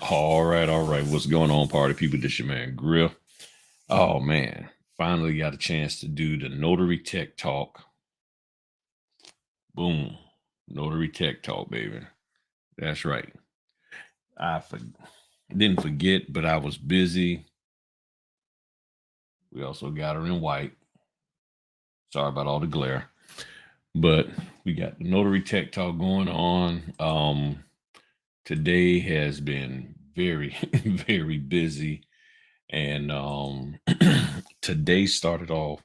All right, all right. What's going on, party people? This your man Griff. Oh man, finally got a chance to do the Notary Tech Talk. Boom, Notary Tech Talk, baby. That's right. I for- didn't forget, but I was busy. We also got her in white. Sorry about all the glare, but we got the Notary Tech Talk going on. Today has been very, very busy, and today started off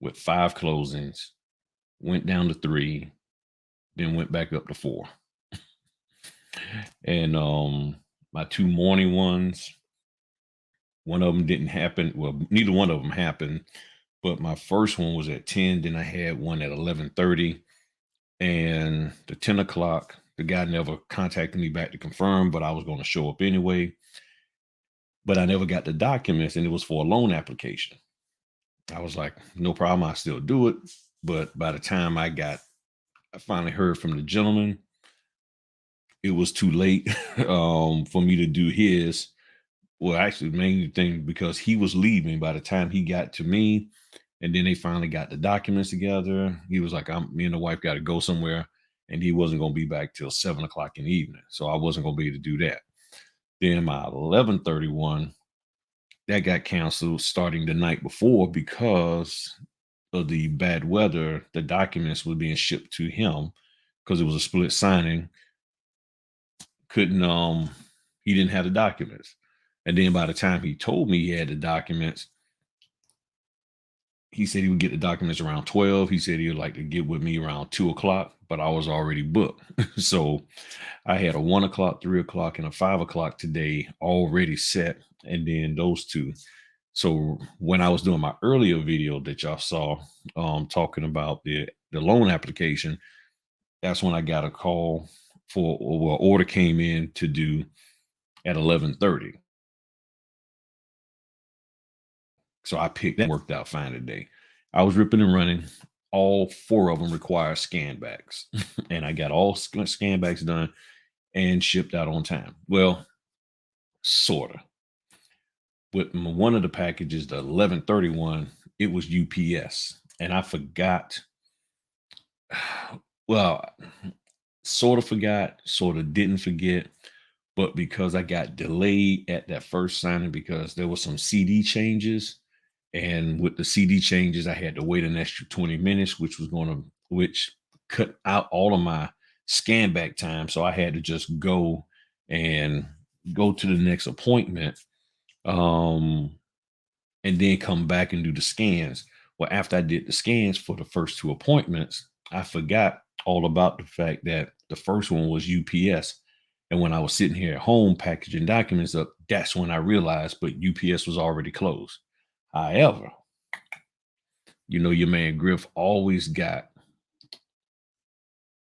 with 5 closings, went down to 3, then went back up to 4. And my 2 morning ones, one of them didn't happen. Well, neither one of them happened, but my first one was at 10. Then I had one at 11:30, and the 10 o'clock. The guy never contacted me back to confirm, but I was going to show up anyway. But I never got the documents, and it was for a loan application. I was like, no problem, I still do it. But by the time I finally heard from the gentleman, it was too late for me to do his. Well, actually, the main thing because he was leaving by the time he got to me, and then they finally got the documents together. He was like, me and the wife got to go somewhere," and he wasn't going to be back till 7 o'clock in the evening, so I wasn't going to be able to do that. Then my 11:31 that got canceled starting the night before because of the bad weather. The documents were being shipped to him because it was a split signing. Couldn't He didn't have the documents. And then by the time he told me he had the documents, he said he would get the documents around 12. He said he would like to get with me around 2 o'clock, but I was already booked. So I had a 1 o'clock, 3 o'clock, and a 5 o'clock today already set. And then those two. So when I was doing my earlier video that y'all saw, talking about the loan application, that's when I got a call for, or order came in to do at 11:30. So I picked that, worked out fine today. I was ripping and running. All 4 of them require scan backs, and I got all scan backs done and shipped out on time. Well, sorta. With one of the packages, the 11:31, it was UPS, and I forgot. Well, sort of forgot, sort of didn't forget, but because I got delayed at that first signing because there was some CD changes, and with the CD changes, I had to wait an extra 20 minutes, which cut out all of my scan back time. So I had to just and go to the next appointment, um, and then come back and do the scans. Well, after I did the scans for the first 2 appointments, I forgot all about the fact that the first one was UPS. And when I was sitting here at home packaging documents up, that's when I realized, but UPS was already closed. However, your man Griff always got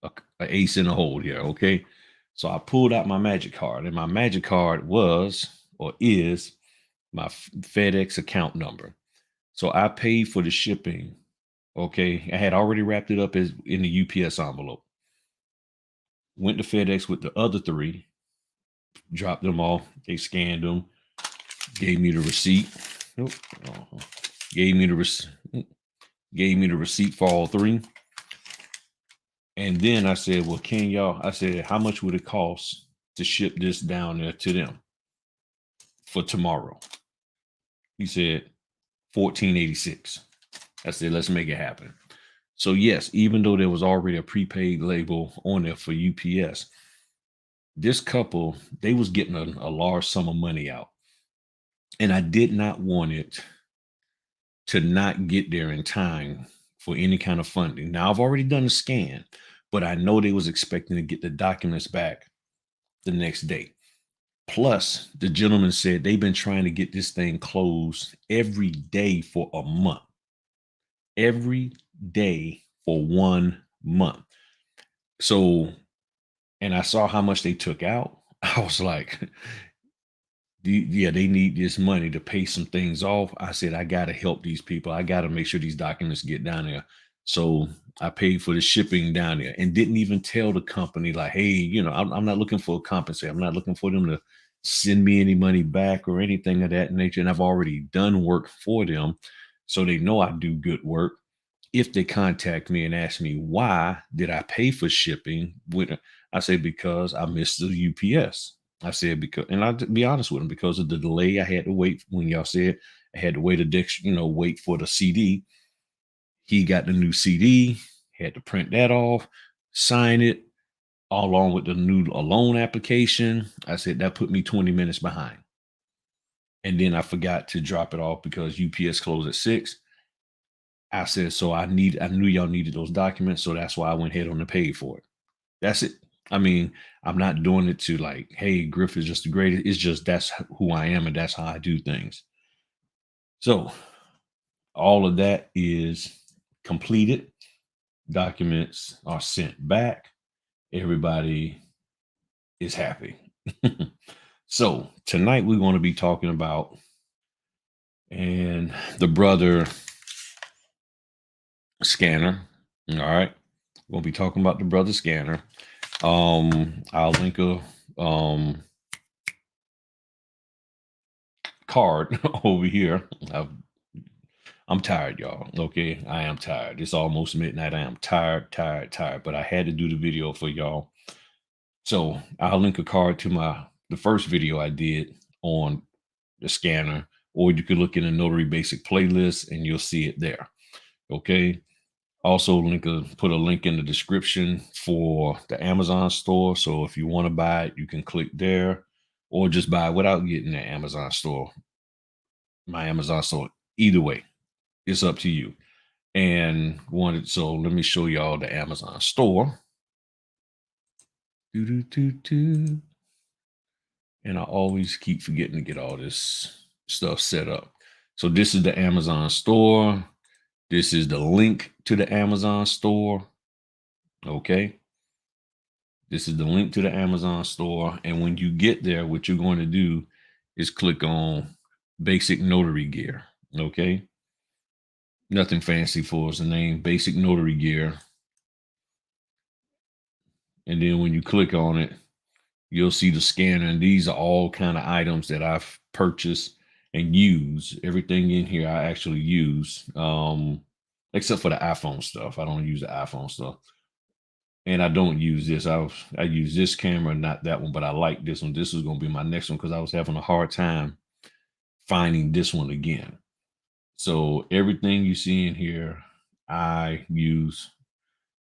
a ace in the hole here. Okay. So I pulled out my magic card, and my magic card was, or is, my FedEx account number. So I paid for the shipping. Okay. I had already wrapped it up as in the UPS envelope. Went to FedEx with the other 3, dropped them off. They scanned them, gave me the receipt. Nope. Gave me the receipt for all 3. And then I said, well, I said, how much would it cost to ship this down there to them for tomorrow? He said, $14.86. I said, let's make it happen. So yes, even though there was already a prepaid label on there for UPS, this couple, they was getting a large sum of money out. And I did not want it to not get there in time for any kind of funding. Now I've already done the scan, but I know they was expecting to get the documents back the next day. Plus, the gentleman said they've been trying to get this thing closed every day for a month. Every day for 1 month. So, and I saw how much they took out. I was like, yeah, they need this money to pay some things off. I said, I got to help these people. I got to make sure these documents get down there. So I paid for the shipping down there and didn't even tell the company, like, hey, I'm not looking for a compensate. I'm not looking for them to send me any money back or anything of that nature. And I've already done work for them. So they know I do good work. If they contact me and ask me why did I pay for shipping, I say because I missed the UPS. I said because, and I'll be honest with them, because of the delay I had to wait when y'all said I had to wait wait for the CD. He got the new CD, had to print that off, sign it, all along with the new loan application. I said that put me 20 minutes behind. And then I forgot to drop it off because UPS closed at 6. I said, so I knew y'all needed those documents. So that's why I went ahead on and paid for it. That's it. I mean, I'm not doing it to like, hey, Griff is just the greatest. It's just that's who I am and that's how I do things. So all of that is completed. Documents are sent back. Everybody is happy. So tonight we're going to be talking about and the brother scanner. All right. We'll be talking about the brother scanner. I'll link a card over here. I'm tired, y'all. Okay. I am tired. It's almost midnight. I am tired, but I had to do the video for y'all. So I'll link a card to the first video I did on the scanner, or you could look in the Notary Basic playlist and you'll see it there. Okay. Also, put a link in the description for the Amazon store. So if you want to buy it, you can click there, or just buy it without getting the Amazon store. My Amazon store. Either way, it's up to you. So let me show y'all the Amazon store. And I always keep forgetting to get all this stuff set up. So this is the Amazon store. This is the link to the Amazon store. Okay. This is the link to the Amazon store. And when you get there, what you're going to do is click on basic notary gear. Okay. Nothing fancy for the name, basic notary gear. And then when you click on it, you'll see the scanner. And these are all kind of items that I've purchased and use. Everything in here I actually use, except for the iPhone stuff. I don't use the iPhone stuff. And I don't use this. I use this camera, not that one, but I like this one. This is going to be my next one because I was having a hard time finding this one again. So everything you see in here, I use.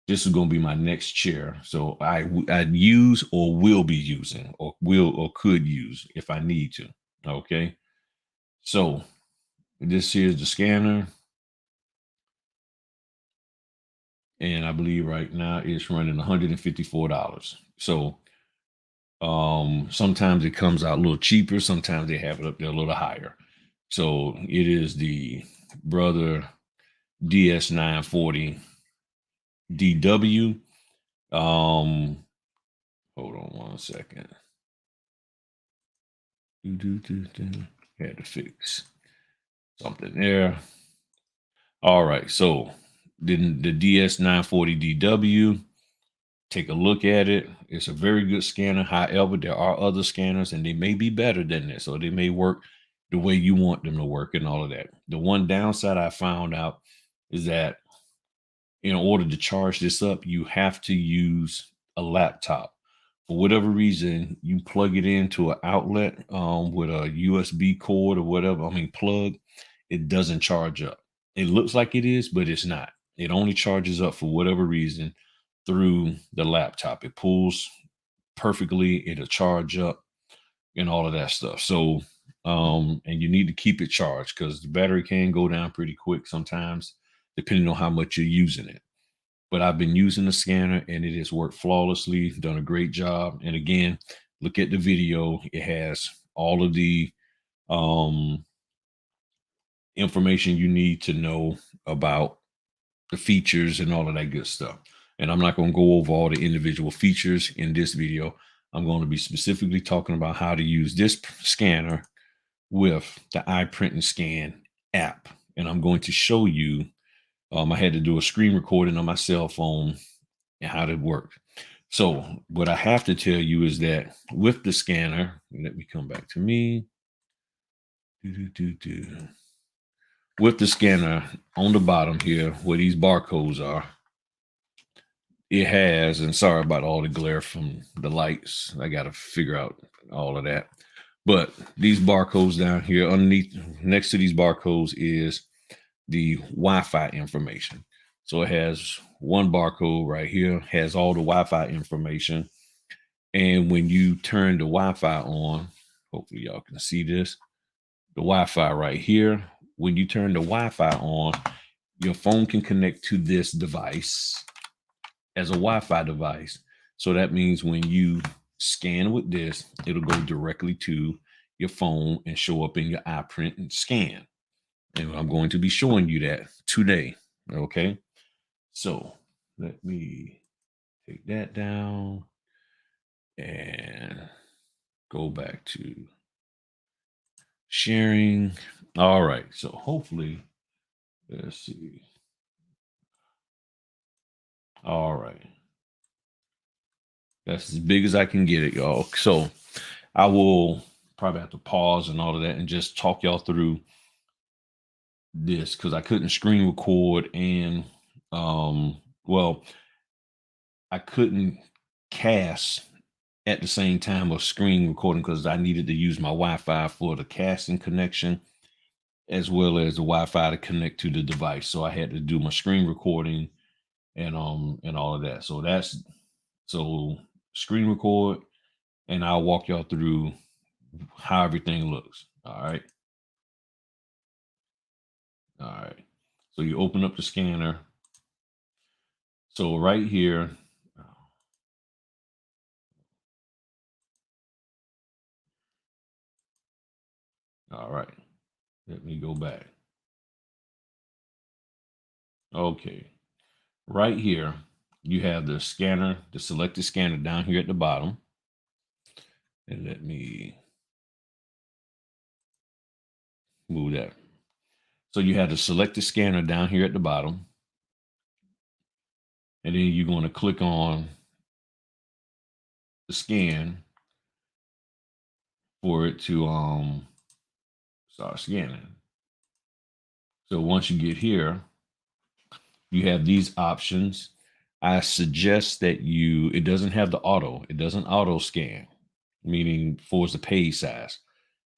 This is going to be my next chair. So I'd use or will be using or could use if I need to. Okay. So this here is the scanner. And I believe right now it's running $154. So sometimes it comes out a little cheaper. Sometimes they have it up there a little higher. So it is the Brother DS940 DW. Hold on one second. Had to fix something there. All right. So then the DS940DW. Take a look at it. It's a very good scanner. However, there are other scanners and they may be better than this, or they may work the way you want them to work and all of that. The one downside I found out is that in order to charge this up, you have to use a laptop. For whatever reason, you plug it into an outlet with a USB cord or whatever, plug, it doesn't charge up. It looks like it is, but it's not. It only charges up for whatever reason through the laptop. It pulls perfectly, it'll charge up and all of that stuff. So, and you need to keep it charged because the battery can go down pretty quick sometimes, depending on how much you're using it. But I've been using the scanner and it has worked flawlessly, done a great job. And again, look at the video. It has all of the information you need to know about the features and all of that good stuff. And I'm not going to go over all the individual features in this video. I'm going to be specifically talking about how to use this scanner with the iPrint&Scan app. And I'm going to show you I had to do a screen recording on my cell phone and how it worked. So what I have to tell you is that with the scanner, let me come back to me. With the scanner on the bottom here, where these barcodes are, it has, and sorry about all the glare from the lights. I got to figure out all of that. But these barcodes down here underneath, next to these barcodes is the Wi-Fi information. So it has one barcode right here, has all the Wi-Fi information. And when you turn the Wi-Fi on, hopefully y'all can see this, the Wi-Fi right here, when you turn the Wi-Fi on, your phone can connect to this device as a Wi-Fi device. So that means when you scan with this, it'll go directly to your phone and show up in your iPrint and scan. And I'm going to be showing you that today. Okay. So let me take that down and go back to sharing. All right. So hopefully, let's see. All right. That's as big as I can get it, y'all. So I will probably have to pause and all of that and just talk y'all through this because I couldn't screen record and well, I couldn't cast at the same time of screen recording because I needed to use my Wi-Fi for the casting connection as well as the Wi-Fi to connect to the device. So I had to do my screen recording and all of that. So that's so screen record and I'll walk y'all through how everything looks. All right. All right. So you open up the scanner. So right here, all right. Let me go back. Okay. Right here, you have the scanner, the selected scanner down here at the bottom. And let me move that. So you have the selected scanner down here at the bottom. And then you're going to click on the scan for it to start scanning. So once you get here, you have these options. I suggest that it doesn't have the auto, it doesn't auto scan, meaning for the page size.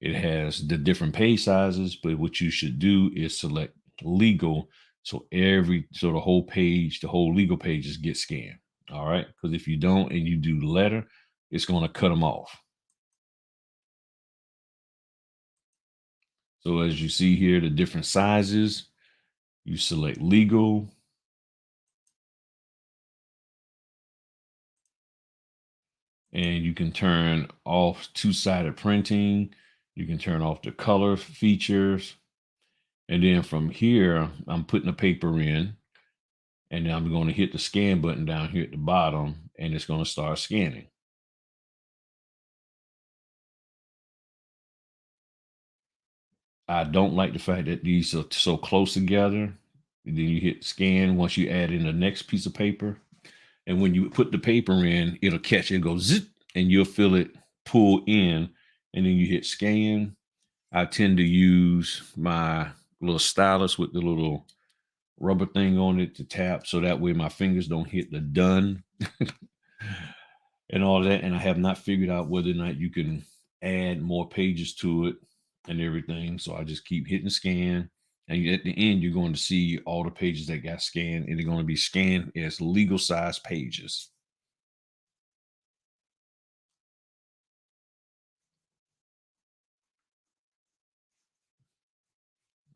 It has the different page sizes, but what you should do is select legal. So the whole page, the whole legal pages get scanned. All right. Because if you don't and you do letter, it's going to cut them off. So as you see here, the different sizes, you select legal. And you can turn off two-sided printing. You can turn off the color features. And then from here, I'm putting the paper in. And then I'm going to hit the scan button down here at the bottom, and it's going to start scanning. I don't like the fact that these are so close together. And then you hit scan once you add in the next piece of paper. And when you put the paper in, it'll catch it and go zip, and you'll feel it pull in. And then you hit scan. I tend to use my little stylus with the little rubber thing on it to tap so that way my fingers don't hit the done and all that. And I have not figured out whether or not you can add more pages to it and everything. So I just keep hitting scan. And at the end, you're going to see all the pages that got scanned, and they're going to be scanned as legal size pages.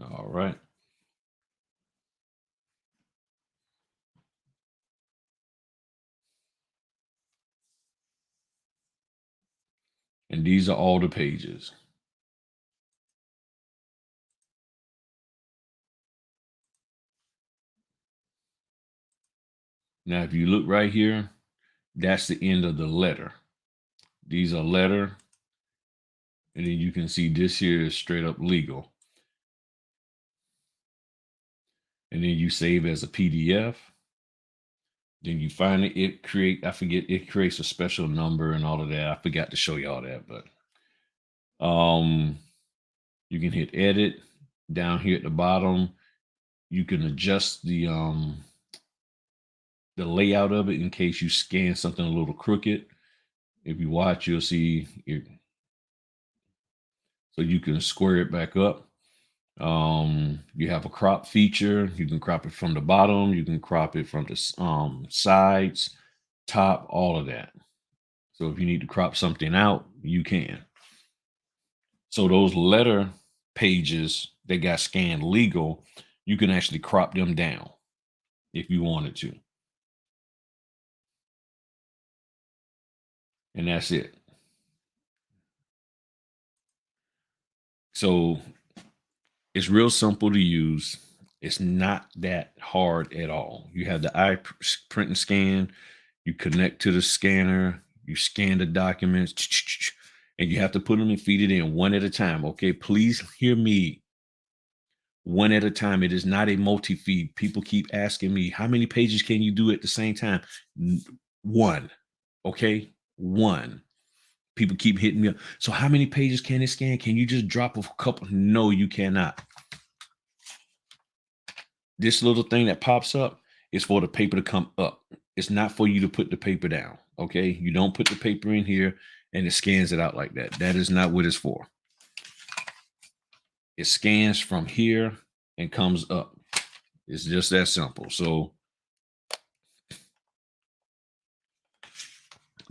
All right. And these are all the pages. Now, if you look right here, that's the end of the letter. These are letter. And then you can see this here is straight up legal. and then you save as a PDF. Then you find it, I forget, it creates a special number and all of that. I forgot to show you all that, but um you can hit edit down here at the bottom. You can adjust the layout of it in case you scan something a little crooked. If you watch, you'll see it, so you can square it back up. You have a crop feature. You can crop it from the bottom. You can crop it from the sides, top, all of that. So if you need to crop something out, you can. So those letter pages that got scanned legal, you can actually crop them down if you wanted to. And that's it. So it's real simple to use. It's not that hard at all. You have the iPrint&Scan. You connect to the scanner. You scan the documents, and you have to put them and feed it in one at a time. Okay, please hear me. One at a time. It is not a multi-feed. People keep asking me, how many pages can you do at the same time? One. Okay, one. People keep hitting me up. So how many pages can it scan? Can you just drop a couple? No, you cannot. This little thing that pops up is for the paper to come up. It's not for you to put the paper down. Okay. You don't put the paper in here and it scans it out like that. That is not what it's for. It scans from here and comes up. It's just that simple. So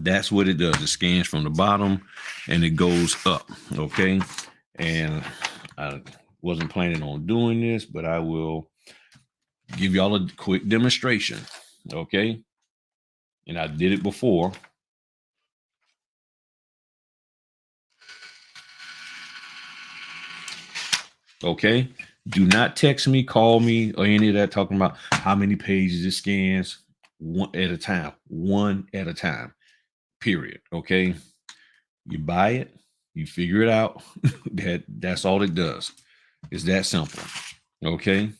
that's what it does. It scans from the bottom and it goes up. Okay. And I wasn't planning on doing this, but I will give y'all a quick demonstration. Okay. And I did it before. Okay. Do not text me, call me, or any of that talking about how many pages it scans. One at a time. One at a time. Period. Okay. You buy it, you figure it out. That's all it does. It's that simple. Okay.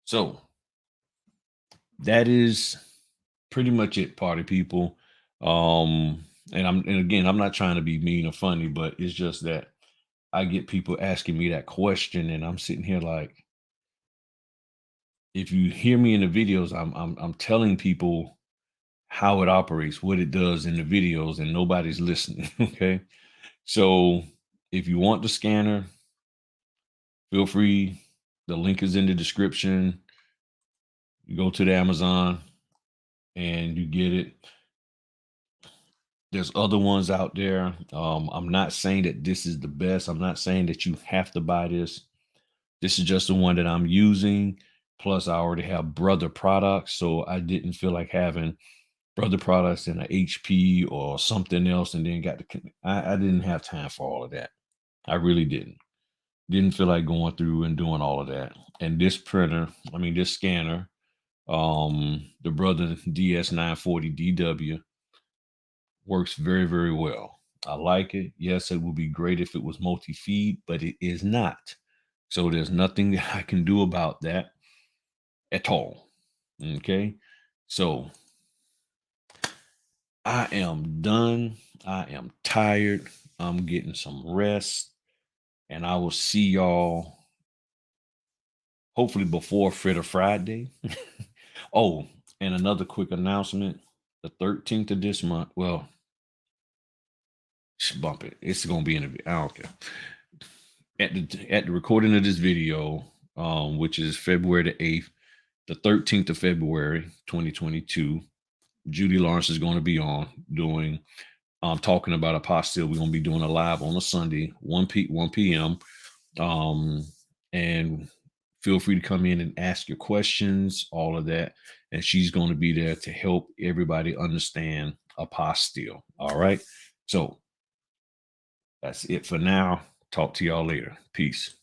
So that is pretty much it, party people. And again, I'm not trying to be mean or funny, but it's just that I get people asking me that question, and I'm sitting here like, if you hear me in the videos, I'm telling people how it operates, what it does in the videos, and nobody's listening. Okay. So if you want the scanner, feel free. The link is in the description. You go to the Amazon and you get it. There's other ones out there. I'm not saying that this is the best. I'm not saying that you have to buy this. This is just the one that I'm using. Plus, I already have brother products, so I didn't feel like having brother products and an HP or something else, and then I didn't have time for all of that. I really didn't. Didn't feel like going through and doing all of that. And this this scanner, the brother DS940DW, works very, very well. I like it. Yes, it would be great if it was multi-feed, but it is not. So there's nothing that I can do about that at all. Okay. So I am done. I am tired. I'm getting some rest. And I will see y'all hopefully before Fritter Friday. Oh, and another quick announcement. The 13th of this month. Well, bump it. It's gonna be in the I don't care. At the recording of this video, which is February the 8th, the 13th of February, 2022, Judy Lawrence is going to be on doing talking about apostille. We're going to be doing a live on a Sunday, 1 p.m. And feel free to come in and ask your questions, all of that. And she's going to be there to help everybody understand apostille. All right. So that's it for now. Talk to y'all later. Peace.